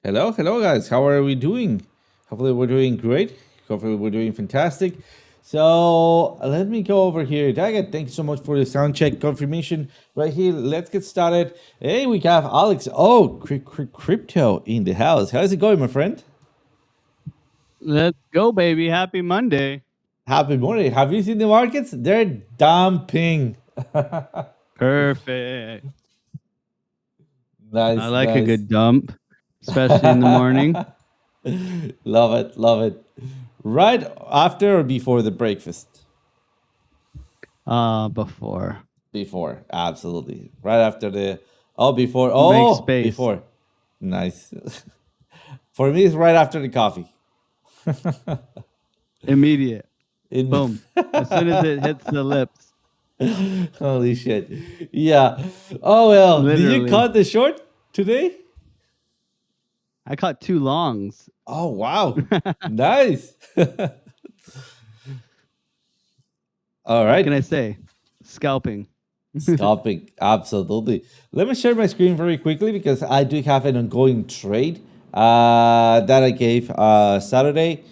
Hello, hello, guys. How are we doing? Hopefully, we're doing great. Hopefully, we're doing fantastic. So, let me go over here. Daggett, thank you so much for the sound check confirmation right here. Let's get started. Hey, we have Alex. Oh, crypto in the house. How's it going, my friend? Let's go, baby. Happy Monday. Happy morning. Have you seen the markets? They're dumping. Perfect. I Nice, like a nice. good dump, especially in the morning. Love it, love it. Right after or before the breakfast? Before. Before, absolutely. Right after the before Make space. before. Nice. For me, it's right after the coffee. Immediate. In Boom. As soon as it hits the lips. holy shit. Yeah. Oh well. Did you Literally. cut the short today? I caught two longs. Oh wow. Nice. All What can right. I say? Scalping. Scalping, absolutely. Let me share my screen very quickly because I do have an ongoing trade that I gave Friday,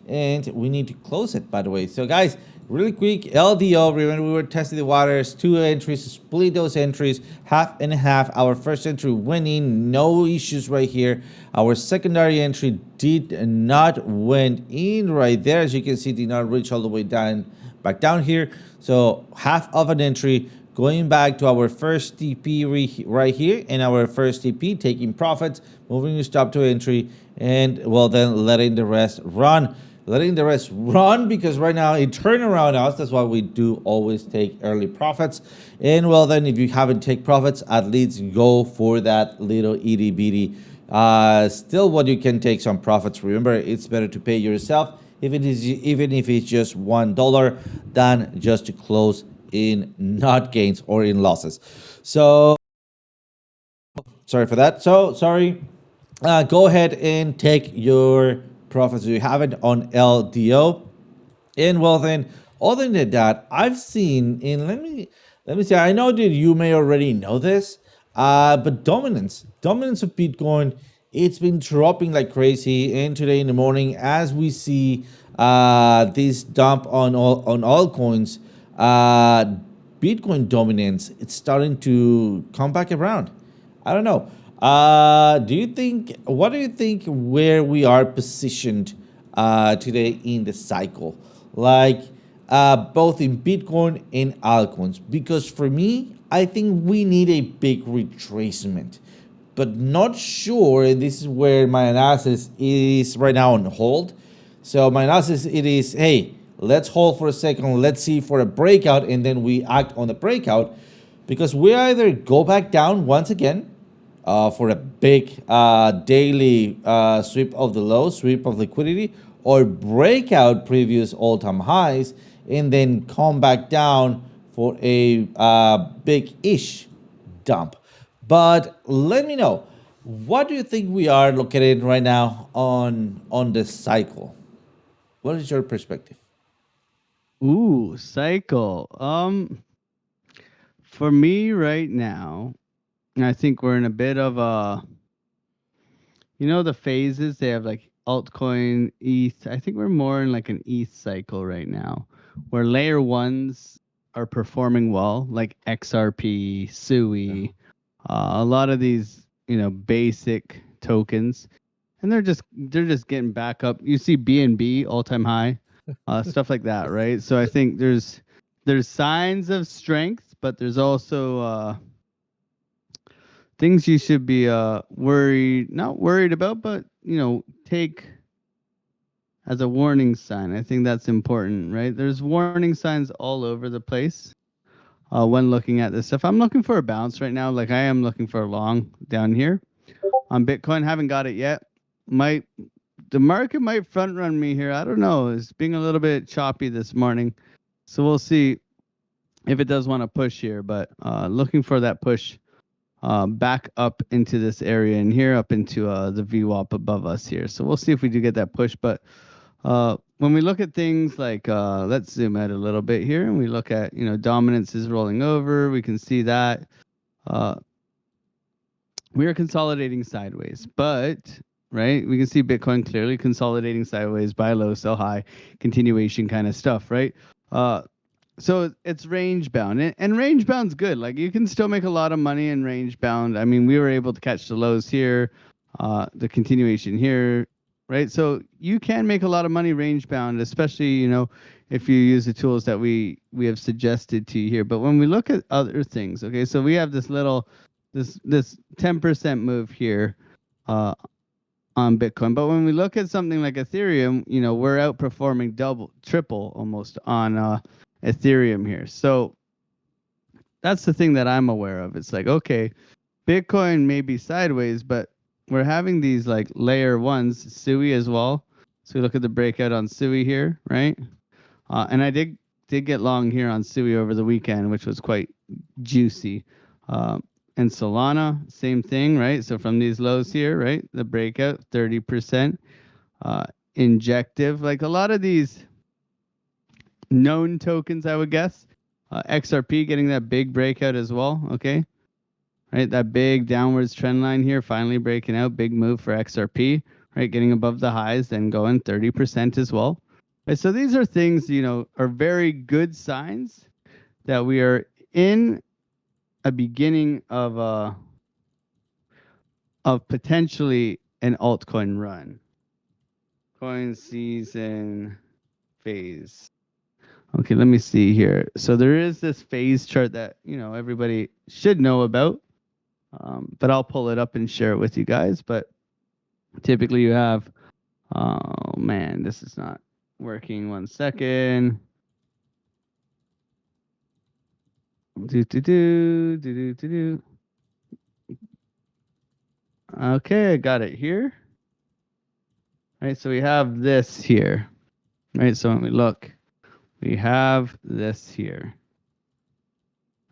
and we need to close it, by the way. So, guys, really quick, LDO, remember we were testing the waters, two entries, split those entries, half and half. Our first entry winning, no issues right here. Our secondary entry did not went in right there. As you can see, did not reach all the way down back down here. So half of an entry going back to our first TP right here and our first TP taking profits, moving your stop to entry, and well then letting the rest run. Letting the rest run because right now it turned around us. That's why we do always take early profits. And well then if you haven't take profits, at least go for that little itty bitty. Still what you can take some profits. Remember, it's better to pay yourself if it is even if it's just $1 than just to close in not gains or in losses. So sorry for that. So sorry. Go ahead and take your profits you have it on LDO. And well then, other than that, I've seen in let me say I know that you may already know this, but dominance of Bitcoin, it's been dropping like crazy. And today in the morning, as we see this dump on altcoins, Bitcoin dominance, it's starting to come back around. I don't know. What do you think where we are positioned today in the cycle? Like both in Bitcoin and altcoins. Because for me, I think we need a big retracement. But not sure, and this is where my analysis is right now on hold. So my analysis it is, hey, let's hold for a second, let's see for a breakout, and then we act on the breakout. Because we either go back down once again for a big daily sweep of the low, sweep of liquidity, or break out previous all-time highs and then come back down for a big-ish dump. But let me know, what do you think we are located right now on this cycle? What is your perspective? Ooh, cycle. For me right now, I think we're in a bit of a the phases they have like altcoin, ETH. I think we're more in like an ETH cycle right now, where layer ones are performing well, like XRP, Yeah. SUI, a lot of these basic tokens, and they're just getting back up. You see BNB all time high, stuff like that, right? So I think there's signs of strength, but there's also things you should be not worried about, but take as a warning sign. I think that's important, right? There's warning signs all over the place when looking at this stuff. I'm looking for a bounce right now, like I am looking for a long down here on Bitcoin. Haven't got it yet. Might The market might front run me here. I don't know. It's being a little bit choppy this morning, so we'll see if it does want to push here. But looking for that push back up into this area and here up into the VWAP above us here. So we'll see if we do get that push. But when we look at things like, let's zoom out a little bit here and we look at, dominance is rolling over. We can see that. Uh, we are consolidating sideways, but right, we can see Bitcoin clearly consolidating sideways, buy low, sell high, continuation kind of stuff, right? So it's range bound, and range bound's good. Like you can still make a lot of money in range bound. I mean, we were able to catch the lows here, the continuation here, right? So you can make a lot of money range bound, especially if you use the tools that we have suggested to you here. But when we look at other things, okay, so we have this 10% move here on Bitcoin. But when we look at something like Ethereum, we're outperforming double, triple almost on Ethereum here. So that's the thing that I'm aware of. It's like, okay, Bitcoin may be sideways, but we're having these like layer ones, SUI as well. So we look at the breakout on SUI here, right? And I did get long here on SUI over the weekend, which was quite juicy. And Solana, same thing, right? So from these lows here, right? The breakout, 30%. Injective, like a lot of these known tokens, I would guess. XRP getting that big breakout as well, okay? Right, that big downwards trend line here, finally breaking out, big move for XRP, right? Getting above the highs, then going 30% as well. Right, so these are things, are very good signs that we are in a beginning of potentially an altcoin run. Coin season phase. Okay, let me see here. So there is this phase chart that, everybody should know about, but I'll pull it up and share it with you guys. But typically you have, oh man, this is not working. 1 second. Okay, I got it here. All right, so we have this here. Right, so when we look, we have this here.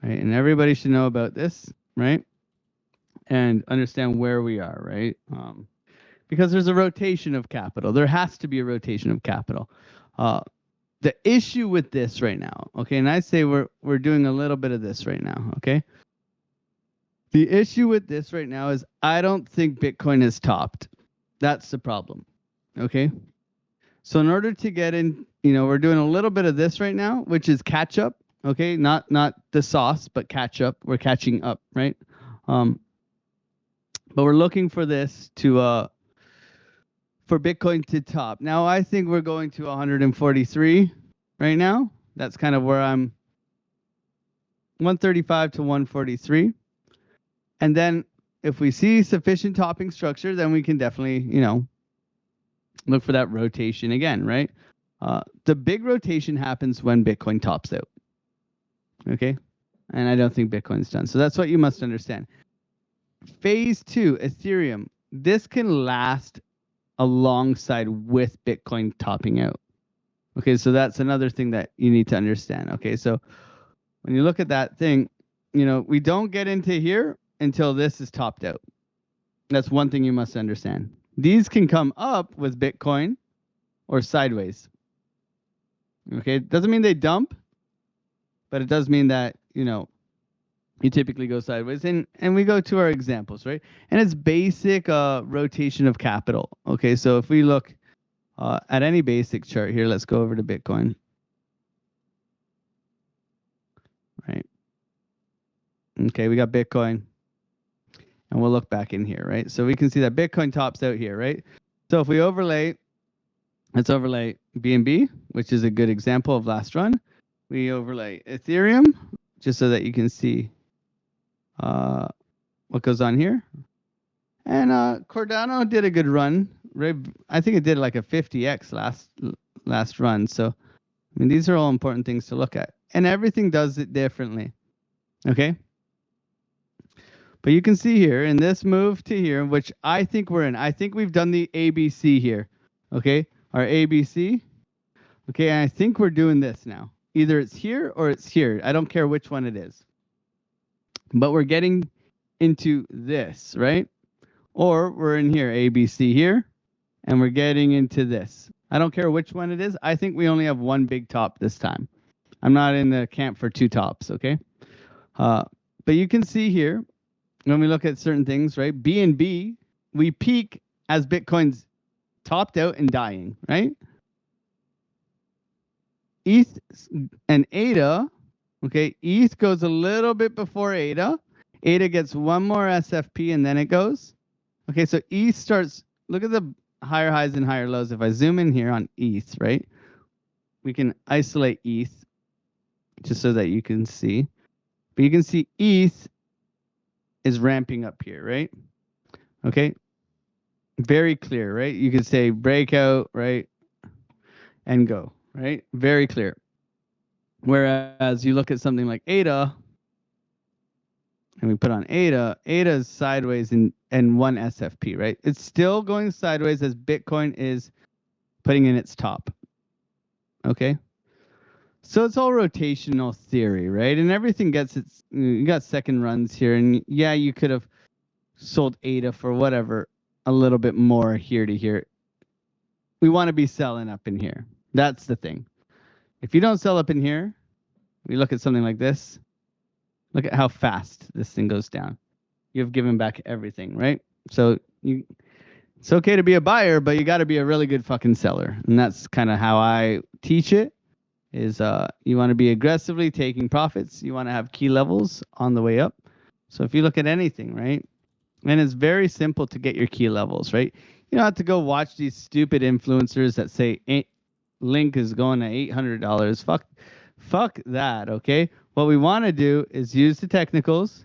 Right, and everybody should know about this, right? And understand where we are, right? Because there's a rotation of capital. There has to be a rotation of capital. The issue with this right now, okay, and I say we're doing a little bit of this right now, okay? The issue with this right now is I don't think Bitcoin is topped. That's the problem, okay? So in order to get in, we're doing a little bit of this right now, which is catch up, okay? Not the sauce, but catch up. We're catching up, right? But we're looking for this to for Bitcoin to top. Now I think we're going to 143 right now. That's kind of where I'm. 135 to 143. And then if we see sufficient topping structure, then we can definitely, look for that rotation again, right? The big rotation happens when Bitcoin tops out. Okay? And I don't think Bitcoin's done. So that's what you must understand. Phase 2, Ethereum. This can last alongside with Bitcoin topping out. Okay, so that's another thing that you need to understand. Okay, so when you look at that thing, we don't get into here until this is topped out. That's one thing you must understand. These can come up with Bitcoin or sideways. Okay, it doesn't mean they dump, but it does mean that, you typically go sideways. And we go to our examples, right? And it's basic rotation of capital. Okay, so if we look at any basic chart here, let's go over to Bitcoin. Right. Okay, we got Bitcoin. And we'll look back in here, right? So we can see that Bitcoin tops out here, right? So if we overlay, let's overlay BNB, which is a good example of last run. We overlay Ethereum, just so that you can see what goes on here. And Cardano did a good run. I think it did like a 50x last run. So, I mean, these are all important things to look at. And everything does it differently. Okay? But you can see here in this move to here, which I think we're in. I think we've done the ABC here. Okay? Our ABC. Okay, and I think we're doing this now. Either it's here or it's here. I don't care which one it is. But we're getting into this, right? Or we're in here, ABC here, and we're getting into this. I don't care which one it is. I think we only have one big top this time. I'm not in the camp for two tops, okay? But you can see here, when we look at certain things, right? BNB, we peak as Bitcoin's topped out and dying, right? ETH and ADA, okay, ETH goes a little bit before ADA. ADA gets one more SFP and then it goes. Okay, so ETH starts, look at the higher highs and higher lows. If I zoom in here on ETH, right, we can isolate ETH just so that you can see. But you can see ETH is ramping up here, right? Okay, very clear, right? You could say breakout, right, and go, right? Very clear. Whereas you look at something like ADA, and we put on ADA, ADA is sideways and one SFP, right? It's still going sideways as Bitcoin is putting in its top. Okay? So it's all rotational theory, right? And everything gets its, you got second runs here. And yeah, you could have sold ADA for whatever, a little bit more here to here. We want to be selling up in here. That's the thing. If you don't sell up in here, we look at something like this. Look at how fast this thing goes down. You've given back everything, right? So it's okay to be a buyer, but you got to be a really good fucking seller. And that's kind of how I teach it. Is you want to be aggressively taking profits. You want to have key levels on the way up. So if you look at anything, right? And it's very simple to get your key levels, right? You don't have to go watch these stupid influencers that say Link is going at $800. Fuck that, okay? What we want to do is use the technicals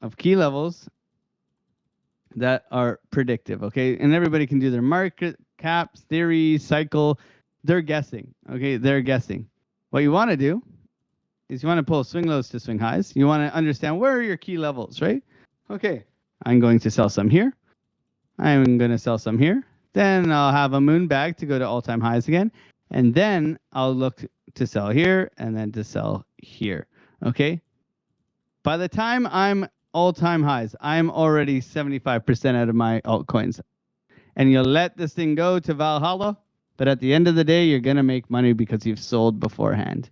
of key levels that are predictive, okay? And everybody can do their market caps, theory, cycle. They're guessing, okay? They're guessing. What you want to do is you want to pull swing lows to swing highs. You want to understand where are your key levels, right? Okay, I'm going to sell some here. I'm going to sell some here. Then I'll have a moon bag to go to all-time highs again. And then I'll look to sell here and then to sell here, okay? By the time I'm all-time highs, I'm already 75% out of my altcoins. And you'll let this thing go to Valhalla, but at the end of the day, you're going to make money because you've sold beforehand,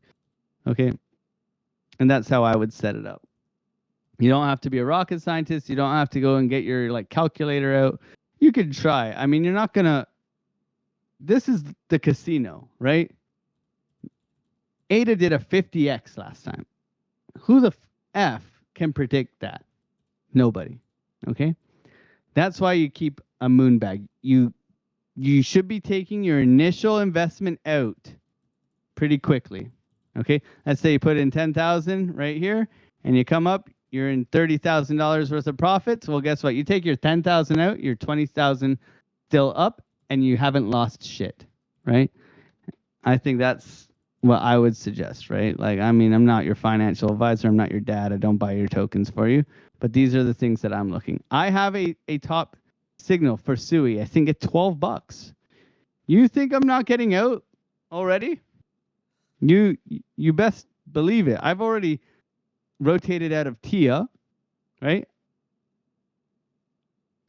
okay? And that's how I would set it up. You don't have to be a rocket scientist. You don't have to go and get your like calculator out. You could try. I mean, you're not going to... This is the casino, right? ADA did a 50x last time. Who the F can predict that? Nobody. Okay? That's why you keep a moon bag. You should be taking your initial investment out pretty quickly. Okay? Let's say you put in 10,000 right here and you come up, you're in $30,000 worth of profits. Well, guess what? You take your 10,000 out, your 20,000 still up, and you haven't lost shit, right? I think that's what I would suggest, right? Like, I mean, I'm not your financial advisor. I'm not your dad. I don't buy your tokens for you. But these are the things that I'm looking. I have a top signal for SUI. I think at $12. You think I'm not getting out already? You best believe it. I've already rotated out of TIA, right?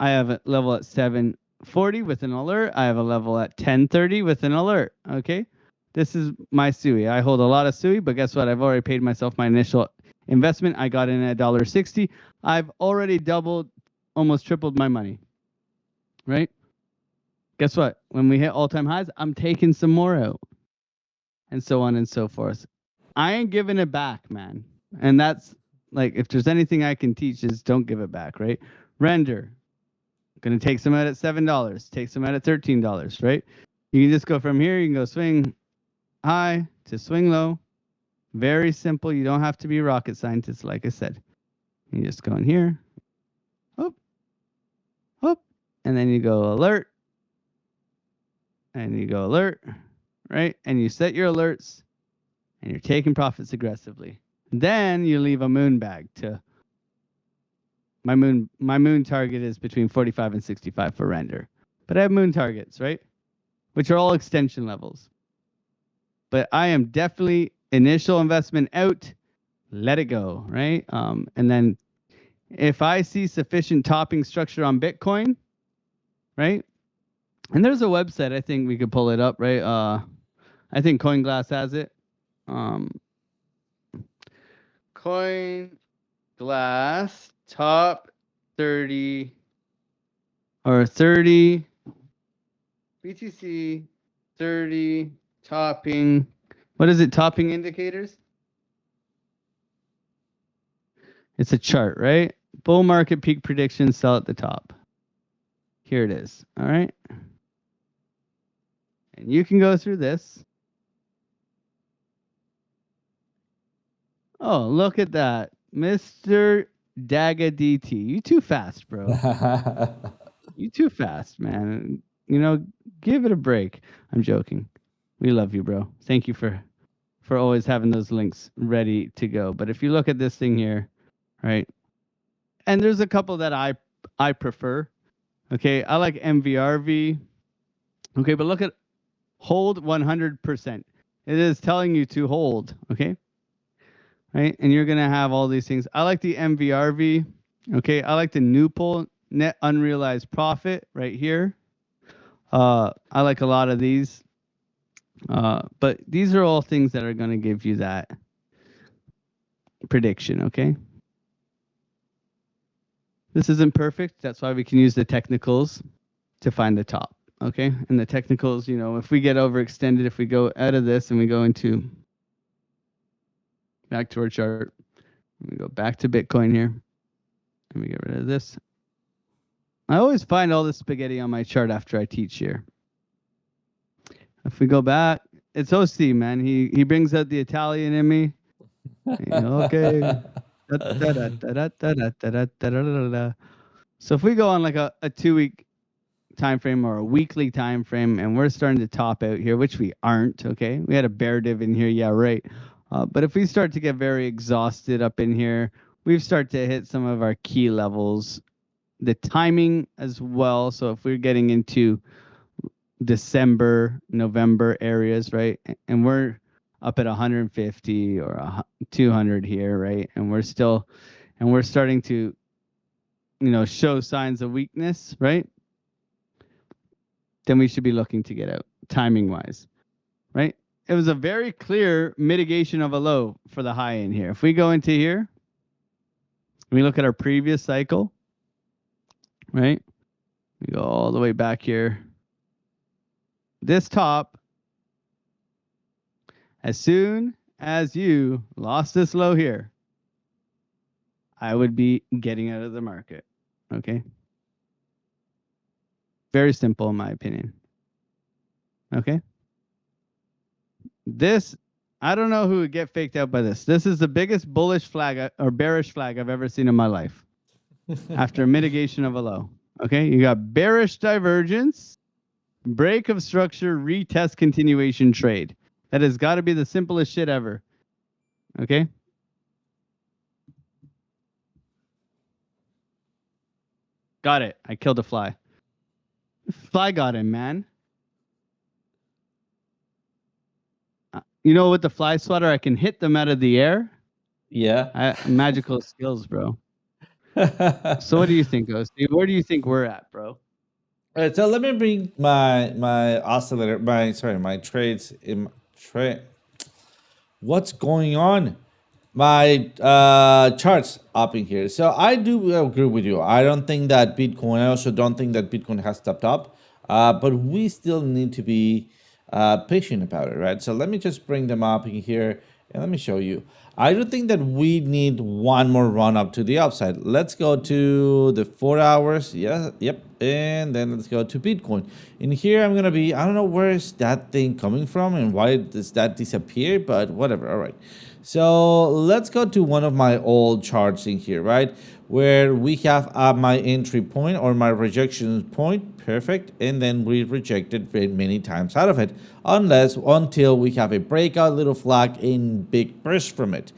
I have a level at 740 with an alert. I have a level at 1030 with an alert. Okay. This is my SUI. I hold a lot of SUI, but guess what? I've already paid myself my initial investment. I got in at $1.60. I've already doubled, almost tripled my money. Right? Guess what? When we hit all-time highs, I'm taking some more out. And so on and so forth. I ain't giving it back, man. And that's like, if there's anything I can teach is don't give it back, right? Render. Going to take some out at $7, take some out at $13, right? You can just go from here. You can go swing high to swing low. Very simple. You don't have to be a rocket scientist, like I said. You just go in here. Hoop. Hoop. And then you go alert. And you go alert, right? And you set your alerts. And you're taking profits aggressively. Then you leave a moon bag to... My moon target is between 45 and 65 for render. But I have moon targets, right? Which are all extension levels. But I am definitely initial investment out, let it go, right? And then if I see sufficient topping structure on Bitcoin, right? And there's a website, I think we could pull it up, right? I think CoinGlass has it. CoinGlass glass top 30 or 30 BTC 30 topping. What is it? Topping indicators? It's a chart, right? Bull market peak prediction, sell at the top. Here it is. All right. And you can go through this. Oh, look at that. Mr. Daga DT. You too fast, bro. You too fast, man. You know, give it a break. I'm joking. We love you, bro. Thank you for always having those links ready to go. But if you look at this thing here, right? And there's a couple that I prefer. Okay, I like MVRV. Okay, but look at hold 100%. It is telling you to hold, okay? Right? And you're going to have all these things. I like the MVRV. Okay, I like the Newpol net unrealized profit right here. I like a lot of these. But these are all things that are going to give you that prediction, okay? This isn't perfect. That's why we can use the technicals to find the top, okay? And the technicals, you know, if we get overextended, if we go out of this and we go into back to our chart, we go back to Bitcoin here, and we get rid of this. I always find all this spaghetti on my chart after I teach here. If we go back, it's OC, man. He brings out the Italian in me. Okay. So if we go on like a 2-week time frame or a weekly time frame, and we're starting to top out here, which we aren't, okay? We had a bear div in here, yeah, right. But if we start to get very exhausted up in here, we've started to hit some of our key levels. The timing as well. So if we're getting into December, November areas, right? And we're up at 150 or 200 here, right? And we're starting to, you know, show signs of weakness, right? Then we should be looking to get out timing wise, right? It was a very clear mitigation of a low for the high in here. If we go into here, we look at our previous cycle, right? We go all the way back here. This top, as soon as you lost this low here, I would be getting out of the market, okay? Very simple in my opinion, okay? This, I don't know who would get faked out by this. This is the biggest bullish flag or bearish flag I've ever seen in my life after mitigation of a low, okay? You got bearish divergence, break of structure, retest continuation trade. That has got to be the simplest shit ever. Okay? Got it. I killed a fly. Fly got him, man. You know, with the fly swatter, I can hit them out of the air. Yeah. Magical skills, bro. So what do you think, OC? Where do you think we're at, bro? All right, so let me bring my oscillator, my trades in trade. What's going on? My charts up in here. So I do agree with you. I don't think that Bitcoin. I also don't think that Bitcoin has stepped up. But we still need to be patient about it, right? So let me just bring them up in here and let me show you. I do think that we need one more run up to the upside. Let's go to the 4 hours. Yeah, yep. And then let's go to Bitcoin. In here, I'm going to be, I don't know where is that thing coming from and why does that disappear, but whatever. All right. So let's go to one of my old charts in here, right? Where we have my entry point or my rejection point. Perfect. And then we rejected very many times out of it until we have a breakout little flag in big burst from it.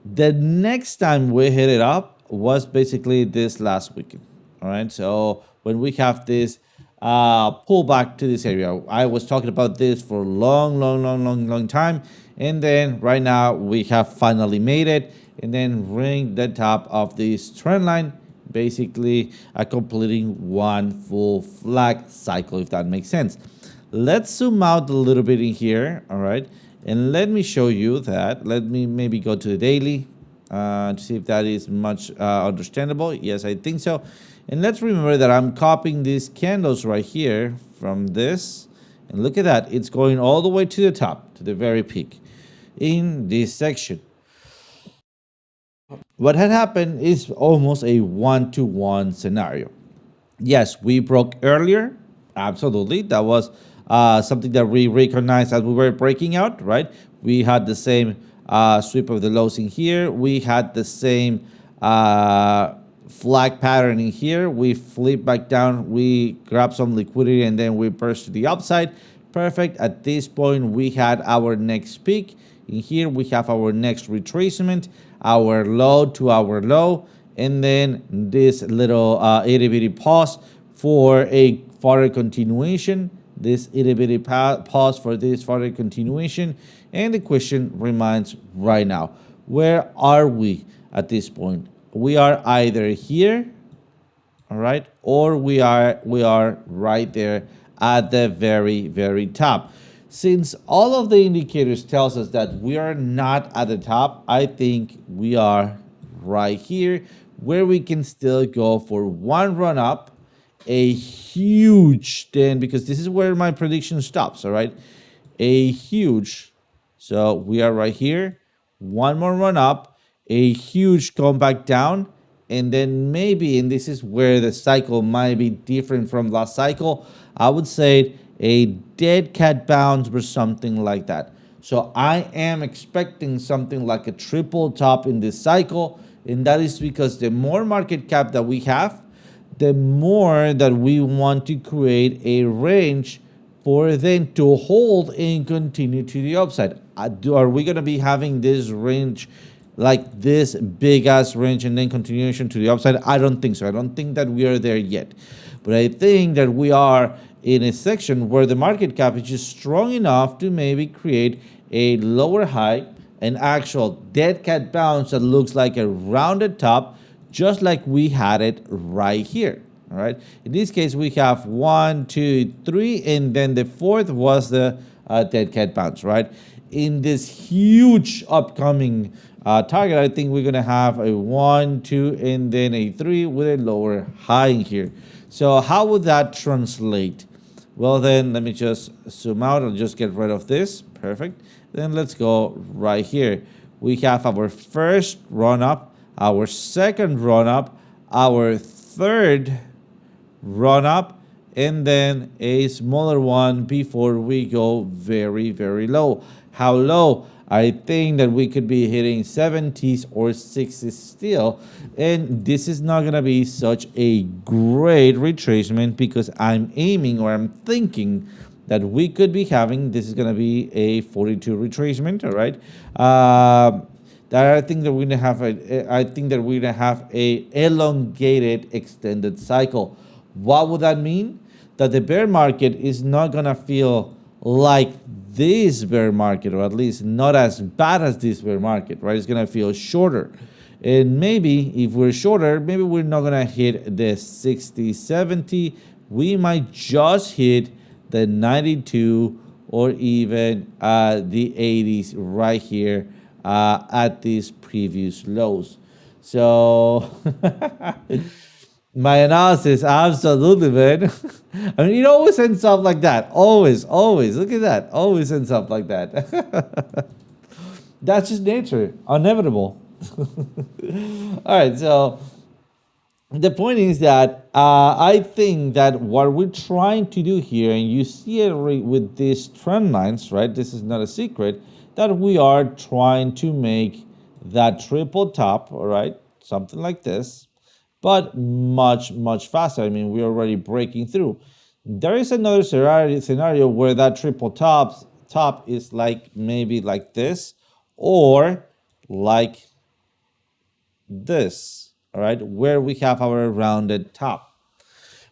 The next time we hit it up was basically this last weekend. All right. So when we have this pullback to this area, I was talking about this for a long time. And then right now we have finally made it and then ring the top of this trend line, basically completing one full flag cycle, if that makes sense. Let's zoom out a little bit in here, all right? And let me show you that. Let me maybe go to the daily. to see if that is much understandable. Yes, I think so. And let's remember that I'm copying these candles right here from this. And look at that. It's going all the way to the top, to the very peak in this section. What had happened is almost a one-to-one scenario. Yes, we broke earlier. Absolutely. That was something that we recognized as we were breaking out, right? We had the same sweep of the lows in here. We had the same flag pattern in here. We flipped back down. We grabbed some liquidity and then we burst to the upside. Perfect. At this point, we had our next peak. In here, we have our next retracement, our low to our low, and then this little itty bitty pause for a further continuation. This itty bitty pause for this further continuation. And the question remains right now, where are we at this point? We are either here, all right, or we are right there at the very, very top. Since all of the indicators tells us that we are not at the top, I think we are right here where we can still go for one run up, a huge, then because this is where my prediction stops, all right, a huge, so we are right here, one more run up, a huge comeback down, and then maybe, and this is where the cycle might be different from last cycle, I would say a dead cat bounce or something like that. So I am expecting something like a triple top in this cycle, and that is because the more market cap that we have, the more that we want to create a range for them to hold and continue to the upside. Are we going to be having this range, like this big ass range and then continuation to the upside? I don't think so. I don't think that we are there yet. But I think that we are in a section where the market cap is just strong enough to maybe create a lower high, an actual dead cat bounce that looks like a rounded top, just like we had it right here. All right. In this case, we have 1, 2, 3, and then the fourth was the dead cat bounce, right? In this huge upcoming target, I think we're going to have a 1, 2, and then a 3 with a lower high in here. So how would that translate? Well, then let me just zoom out and just get rid of this. Perfect. Then let's go right here. We have our first run up, our second run up, our third run up, and then a smaller one before we go very, very low. How low? I think that we could be hitting 70s or 60s still, and this is not going to be such a great retracement because I'm aiming, or I'm thinking that we could be having, this is going to be a 42 retracement, all right? That I think that we're going to have a elongated extended cycle. What would that mean? That the bear market is not going to feel like this bear market, or at least not as bad as this bear market, right? It's going to feel shorter. And maybe if we're shorter, maybe we're not going to hit the 60, 70. We might just hit the 92 or even the 80s right here at these previous lows. So my analysis, absolutely, man. I mean, it always ends up like that. Always, always. Look at that. Always ends up like that. That's just nature. Inevitable. All right, so the point is that I think that what we're trying to do here, and you see it with these trend lines, right? This is not a secret, that we are trying to make that triple top, all right? Something like this, but much, much faster. I mean, we're already breaking through. There is another scenario where that triple top is like maybe like this, or like this, all right, where we have our rounded top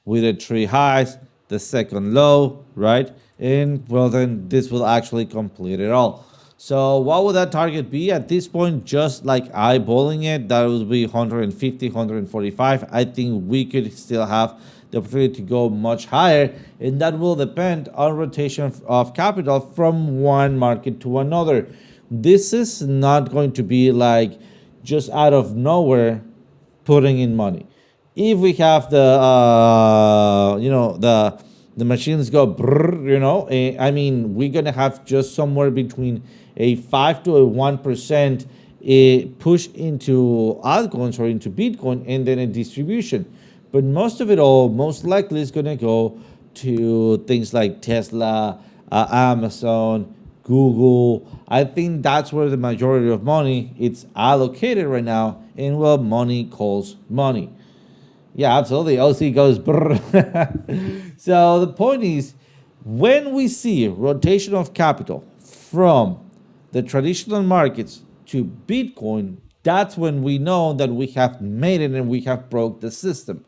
with the 3 highs, the second low, right? And well, then this will actually complete it all. So what would that target be at this point? Just like eyeballing it, that would be 150, 145. I think we could still have the opportunity to go much higher, and that will depend on rotation of capital from one market to another. This is not going to be like just out of nowhere putting in money. If we have the the machines go brrr, I mean, we're gonna have just somewhere between a 5 to a 1% push into altcoins or into Bitcoin, and then a distribution. But most of it all, most likely, is gonna go to things like Tesla, Amazon, Google. I think that's where the majority of money it's allocated right now, and well, money calls money. Yeah, absolutely. OC goes brrr. So the point is, when we see rotation of capital from the traditional markets to Bitcoin, that's when we know that we have made it and we have broke the system.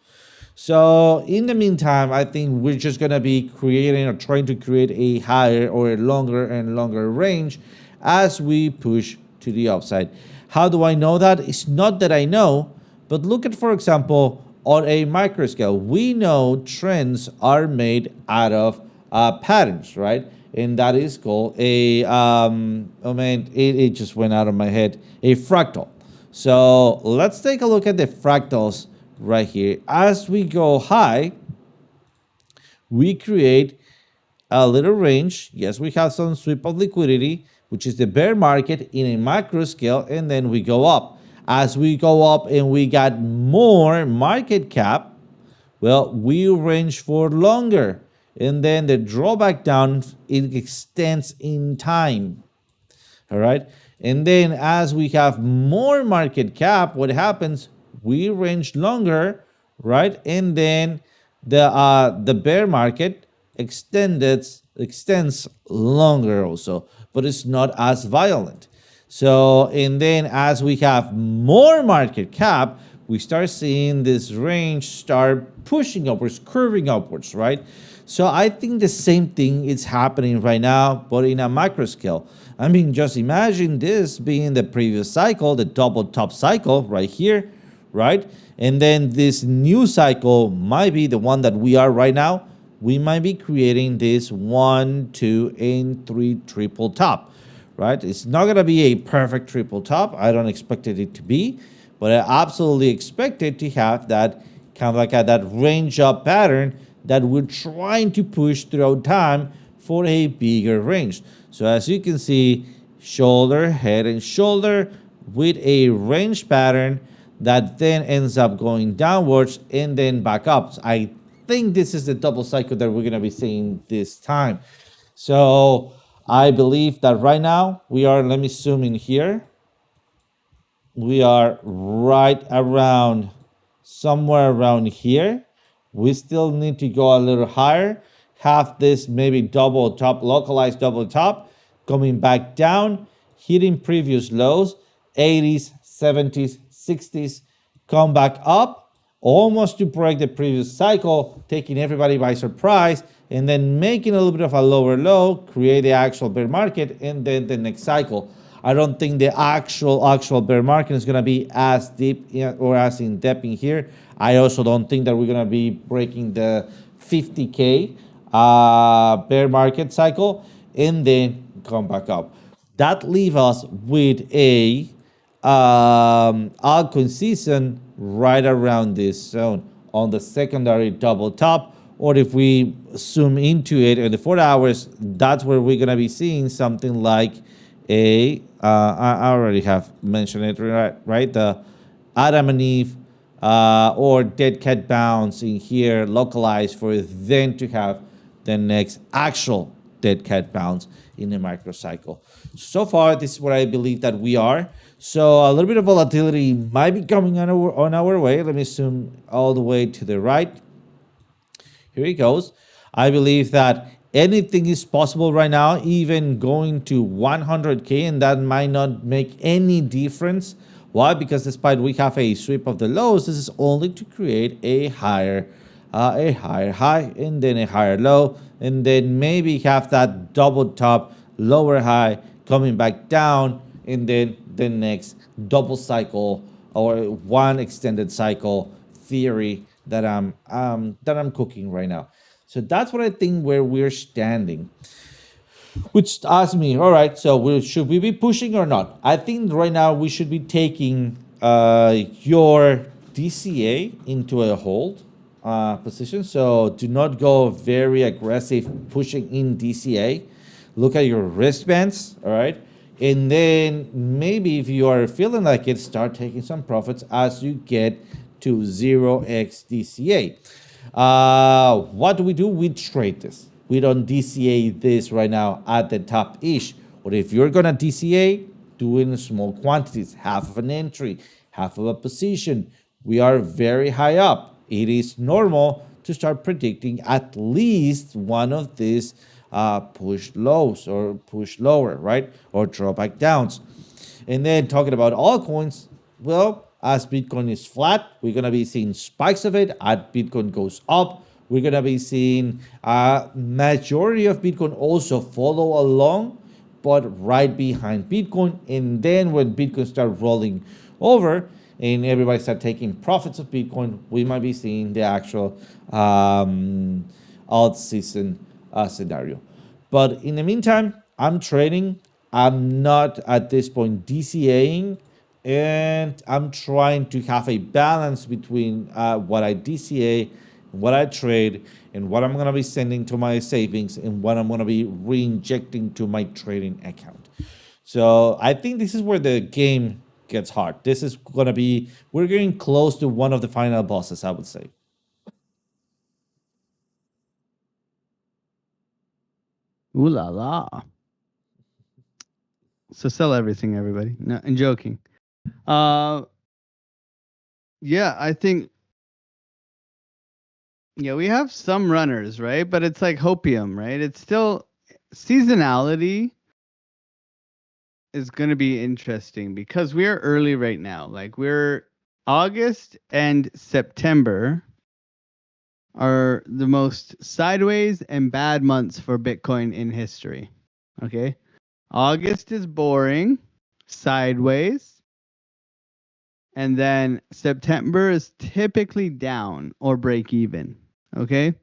So in the meantime, I think we're just gonna be creating or trying to create a higher or a longer and longer range as we push to the upside. How do I know that? It's not that I know, but look at, for example, on a micro scale, we know trends are made out of patterns, right? And that is called a, oh man, it just went out of my head, a fractal. So let's take a look at the fractals right here. As we go high, we create a little range. Yes, we have some sweep of liquidity, which is the bear market in a macro scale, and then we go up. As we go up and we got more market cap, well, we range for longer. And then the drawback down, it extends in time. All right. And then as we have more market cap, what happens? We range longer, right? And then the bear market extends longer also, but it's not as violent. So, and then as we have more market cap, we start seeing this range start pushing upwards, curving upwards, right? So I think the same thing is happening right now, but in a macro scale. I mean, just imagine this being the previous cycle, the double top cycle right here, right? And then this new cycle might be the one that we are right now. We might be creating this 1, 2, and 3 triple top. Right? It's not going to be a perfect triple top. I don't expect it to be, but I absolutely expect it to have that kind of like that range up pattern that we're trying to push throughout time for a bigger range. So as you can see, shoulder, head, and shoulder with a range pattern that then ends up going downwards and then back up. So I think this is the double cycle that we're going to be seeing this time. So I believe that right now we are, let me zoom in here. We are right around, somewhere around here. We still need to go a little higher, have this maybe double top, localized double top, coming back down, hitting previous lows, 80s, 70s, 60s, come back up, almost to break the previous cycle, taking everybody by surprise, and then making a little bit of a lower low, create the actual bear market, and then the next cycle. I don't think the actual bear market is going to be as deep or as in depth in here. I also don't think that we're going to be breaking the 50K bear market cycle and then come back up. That leaves us with a altcoin season right around this zone on the secondary double top. Or if we zoom into it in the 4 hours, that's where we're going to be seeing something like I already have mentioned it, right? The Adam and Eve or Dead Cat Bounce in here localized for then to have the next actual Dead Cat Bounce in the microcycle. So far, this is what I believe that we are. So a little bit of volatility might be coming on our way. Let me zoom all the way to the right. Here it goes. I believe that anything is possible right now, even going to 100K, and that might not make any difference. Why? Because despite we have a sweep of the lows, this is only to create a higher high and then a higher low, and then maybe have that double top, lower high coming back down, and then the next double cycle or one extended cycle theory that I'm cooking right now. So that's what I think where we're standing. Which asks me, all right, so should we be pushing or not? I think right now we should be taking your DCA into a hold position. So do not go very aggressive pushing in DCA. Look at your wristbands, all right? And then maybe if you are feeling like it, start taking some profits as you get to 0x DCA. What do? We trade this. We don't DCA this right now at the top ish. Or if you're gonna DCA, do it in small quantities, half of an entry, half of a position. We are very high up. It is normal to start predicting at least one of these push lows or push lower, right? Or drawback downs. And then talking about altcoins, well, as Bitcoin is flat, we're gonna be seeing spikes of it. As Bitcoin goes up, we're gonna be seeing a majority of Bitcoin also follow along, but right behind Bitcoin. And then when Bitcoin start rolling over and everybody start taking profits of Bitcoin, we might be seeing the actual alt season scenario. But in the meantime, I'm trading. I'm not at this point DCAing, and I'm trying to have a balance between what I DCA, what I trade, and what I'm going to be sending to my savings and what I'm going to be re-injecting to my trading account. So I think this is where the game gets hard. This is going to be, we're getting close to one of the final bosses, I would say. Ooh la la. So sell everything, everybody. No, I'm joking. Yeah, I think. Yeah, we have some runners, right? But it's like hopium, right? It's still seasonality is going to be interesting because we're early right now. Like we're August and September are the most sideways and bad months for Bitcoin in history. Okay. August is boring, sideways. And then September is typically down or break even. Okay.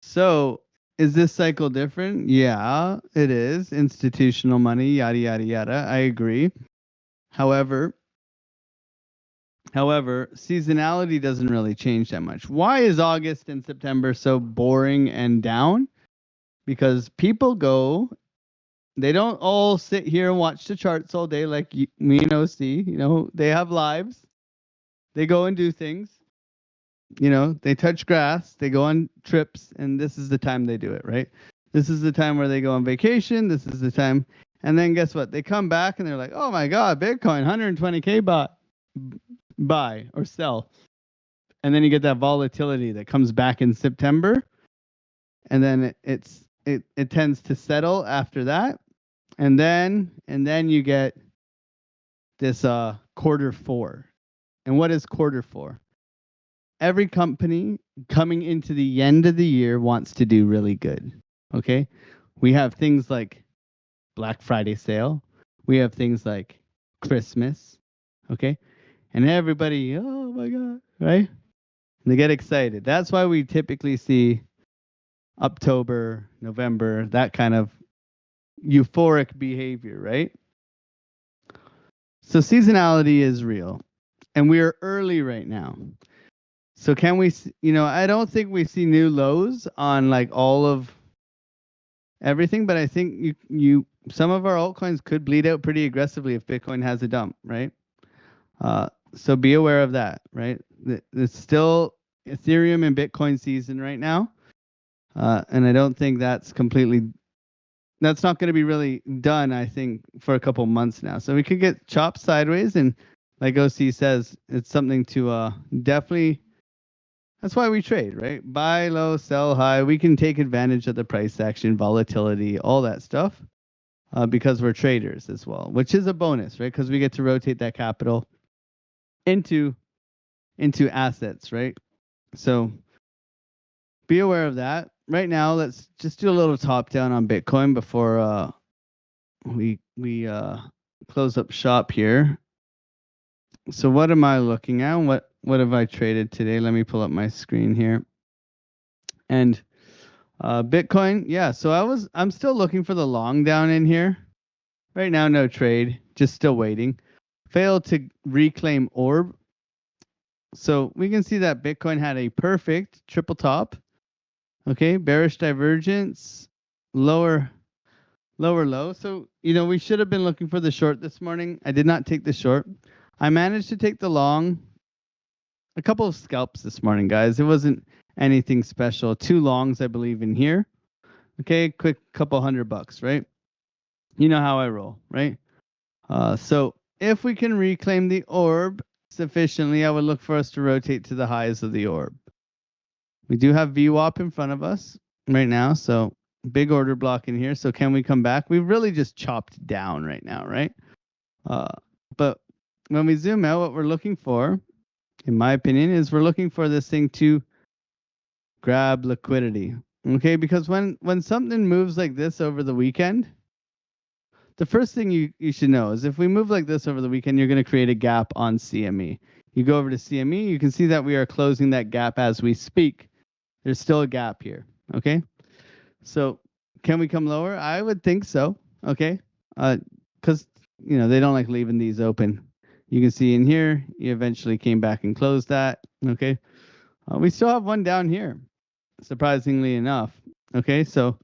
So is this cycle different? Yeah, it is. Institutional money, yada, yada, yada. I agree. However, seasonality doesn't really change that much. Why is August and September so boring and down? Because people go, they don't all sit here and watch the charts all day like me and OC. You know, they have lives. They go and do things. You know, they touch grass. They go on trips, and this is the time they do it, right? This is the time where they go on vacation. This is the time. And then guess what? They come back and they're like, oh my God, Bitcoin, 120K buy or sell. And then you get that volatility that comes back in September. And then it tends to settle after that. And then you get this quarter four. And what is quarter four? Every company coming into the end of the year wants to do really good. Okay. We have things like Black Friday sale. We have things like Christmas. Okay. And everybody, oh my God, right? They get excited. That's why we typically see October, November, that kind of euphoric behavior, right? So seasonality is real. And we are early right now. So can we, I don't think we see new lows on like all of everything, but I think some of our altcoins could bleed out pretty aggressively if Bitcoin has a dump, right? So be aware of that, right? It's still Ethereum and Bitcoin season right now. And I don't think that's not going to be really done, I think, for a couple months now. So we could get chopped sideways. And like OC says, it's something to definitely, that's why we trade, right? Buy low, sell high. We can take advantage of the price action, volatility, all that stuff because we're traders as well, which is a bonus, right? Because we get to rotate that capital into assets, right? So be aware of that. Right now, let's just do a little top down on Bitcoin before we close up shop here. So what am I looking at? What have I traded today? Let me pull up my screen here. And Bitcoin, yeah. So I'm still looking for the long down in here. Right now, no trade, just still waiting. failed to reclaim orb. So we can see that Bitcoin had a perfect triple top. Okay, bearish divergence, lower low. So, we should have been looking for the short this morning. I did not take the short. I managed to take the long. A couple of scalps this morning, guys. It wasn't anything special. 2 longs, I believe, in here. Okay, quick couple $100, right? You know how I roll, right? So if we can reclaim the orb sufficiently, I would look for us to rotate to the highs of the orb. We do have VWAP in front of us right now, so big order block in here. So can we come back? We've really just chopped down right now, right? But when we zoom out, what we're looking for, in my opinion, is we're looking for this thing to grab liquidity. Okay, because when something moves like this over the weekend, the first thing you should know is if we move like this over the weekend, you're going to create a gap on CME. You go over to CME, you can see that we are closing that gap as we speak. There's still a gap here. Okay, so can we come lower? I would think so. Okay, because they don't like leaving these open. You can see in here, you eventually came back and closed that. Okay, we still have one down here, surprisingly enough. Okay, so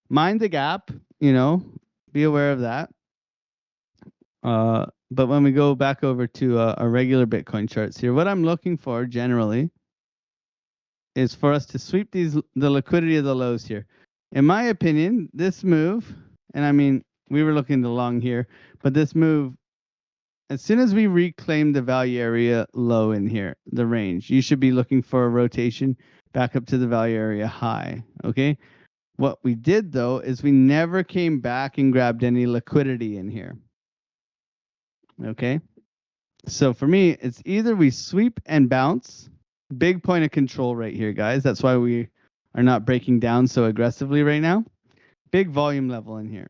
mind the gap. Be aware of that. But when we go back over to our regular Bitcoin charts here, what I'm looking for generally is for us to sweep the liquidity of the lows here. In my opinion, this move, and I mean, we were looking to long here, but this move, as soon as we reclaim the value area low in here, the range, you should be looking for a rotation back up to the value area high. Okay. What we did, though, is we never came back and grabbed any liquidity in here. Okay. So for me, it's either we sweep and bounce. Big point of control right here, guys. That's why we are not breaking down so aggressively right now. Big volume level in here.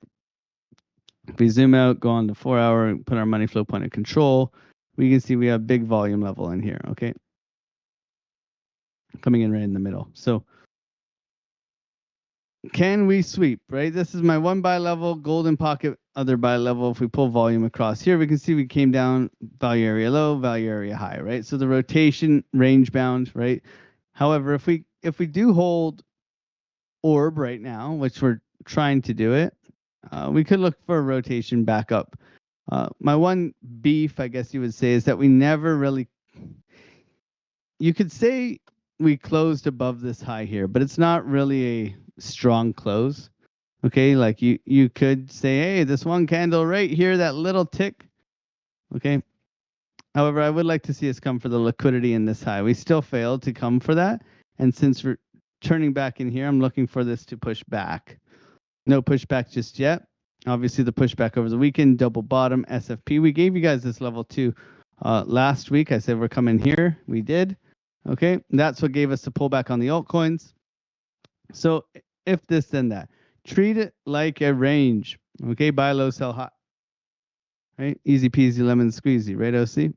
If we zoom out, go on to 4 hour, and put our money flow point of control, we can see we have big volume level in here. Okay. Coming in right in the middle. So can we sweep, right? This is my 1 buy level, golden pocket, other buy level. If we pull volume across here, we can see we came down value area low, value area high, right? So the rotation range bound, right? However, if we do hold orb right now, which we're trying to do it, we could look for a rotation back up. My one beef, I guess you would say, is that we never really, you could say we closed above this high here, but it's not really a strong close. Okay, like you could say, hey, this one candle right here, that little tick. Okay. However, I would like to see us come for the liquidity in this high. We still failed to come for that. And since we're turning back in here, I'm looking for this to push back. No pushback just yet. Obviously, the pushback over the weekend, double bottom, SFP. We gave you guys this level 2 last week. I said we're coming here. We did. Okay, that's what gave us the pullback on the altcoins. So if this, then that. Treat it like a range. Okay, buy low, sell high. Right, easy peasy lemon squeezy, right, OC?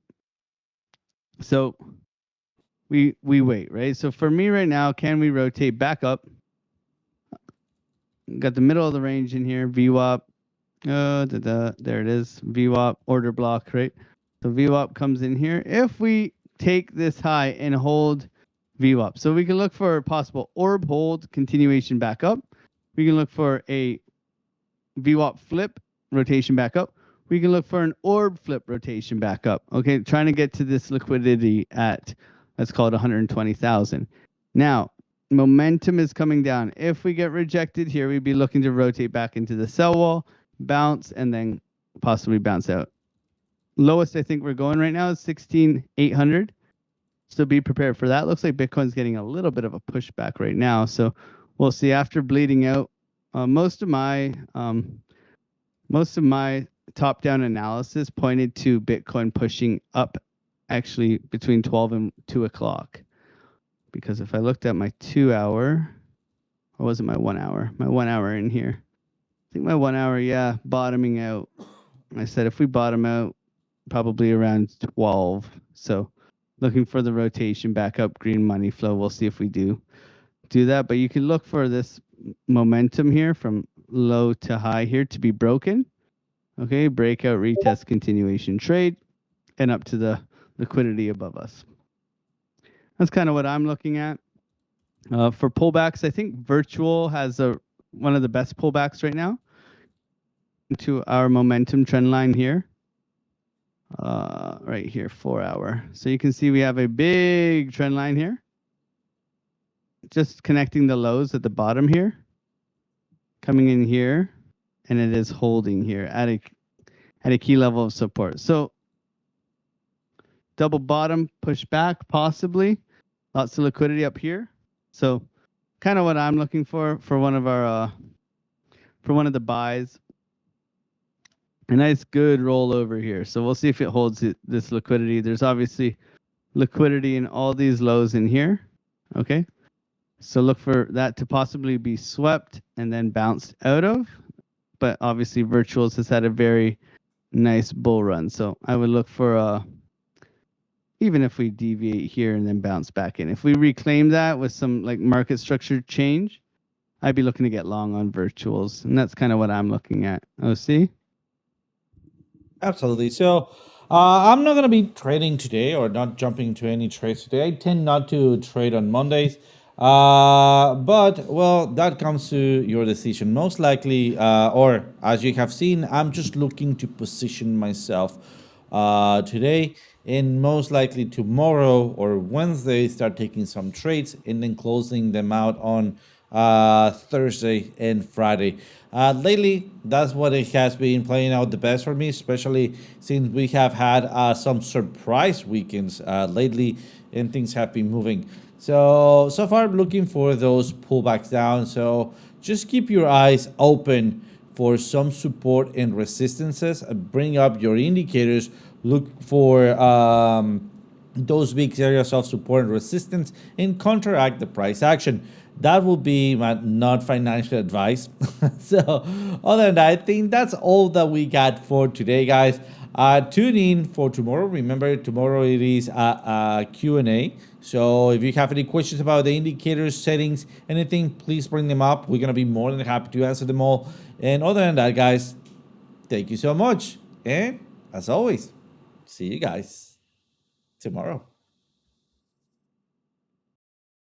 So we wait, right? So for me right now, can we rotate back up? Got the middle of the range in here, VWAP. There it is, VWAP order block, right? So VWAP comes in here. If we take this high and hold VWAP, so we can look for a possible orb hold continuation back up. We can look for a VWAP flip rotation back up. We can look for an orb flip rotation back up. Okay, trying to get to this liquidity at, let's call it 120,000. Now, momentum is coming down. If we get rejected here, we'd be looking to rotate back into the sell wall, bounce, and then possibly bounce out. Lowest I think we're going right now is 16,800. So be prepared for that. Looks like Bitcoin's getting a little bit of a pushback right now. So we'll see after bleeding out. Most of my top-down analysis pointed to Bitcoin pushing up actually between 12 and 2 o'clock. Because if I looked at my 2 hour, or was it my 1 hour? My 1 hour in here. I think my 1 hour, yeah, bottoming out. I said if we bottom out, probably around 12. So looking for the rotation back up, green money flow. We'll see if we do that. But you can look for this momentum here from low to high here to be broken. Okay, breakout, retest, continuation trade, and up to the liquidity above us. That's kind of what I'm looking at. For pullbacks, I think virtual has one of the best pullbacks right now into our momentum trend line here. Right here, 4 hour. So you can see we have a big trend line here. Just connecting the lows at the bottom here. Coming in here, and it is holding here at a key level of support. So double bottom, push back, possibly. Lots of liquidity up here. So kind of what I'm looking for one of our for one of the buys. A nice good rollover here. So we'll see if it holds this liquidity. There's obviously liquidity in all these lows in here. Okay. So look for that to possibly be swept and then bounced out of. But obviously Virtuals has had a very nice bull run. So I would look for even if we deviate here and then bounce back in. If we reclaim that with some like market structure change, I'd be looking to get long on Virtuals. And that's kind of what I'm looking at. OC? Absolutely. So I'm not going to be trading today or not jumping into any trades today. I tend not to trade on Mondays. But, well, that comes to your decision. Most likely, or as you have seen, I'm just looking to position myself today. And most likely tomorrow or Wednesday, start taking some trades and then closing them out on Thursday and Friday. Lately, that's what it has been playing out the best for me, especially since we have had some surprise weekends lately and things have been moving. So far, I'm looking for those pullbacks down. So just keep your eyes open for some support and resistances. Bring up your indicators. Look for those big areas of support and resistance and counteract the price action. That will be my not financial advice. So other than that, I think that's all that we got for today, guys. Tune in for tomorrow. Remember, tomorrow it is a Q&A. So if you have any questions about the indicators, settings, anything, please bring them up. We're going to be more than happy to answer them all. And other than that, guys, thank you so much. And as always, see you guys tomorrow.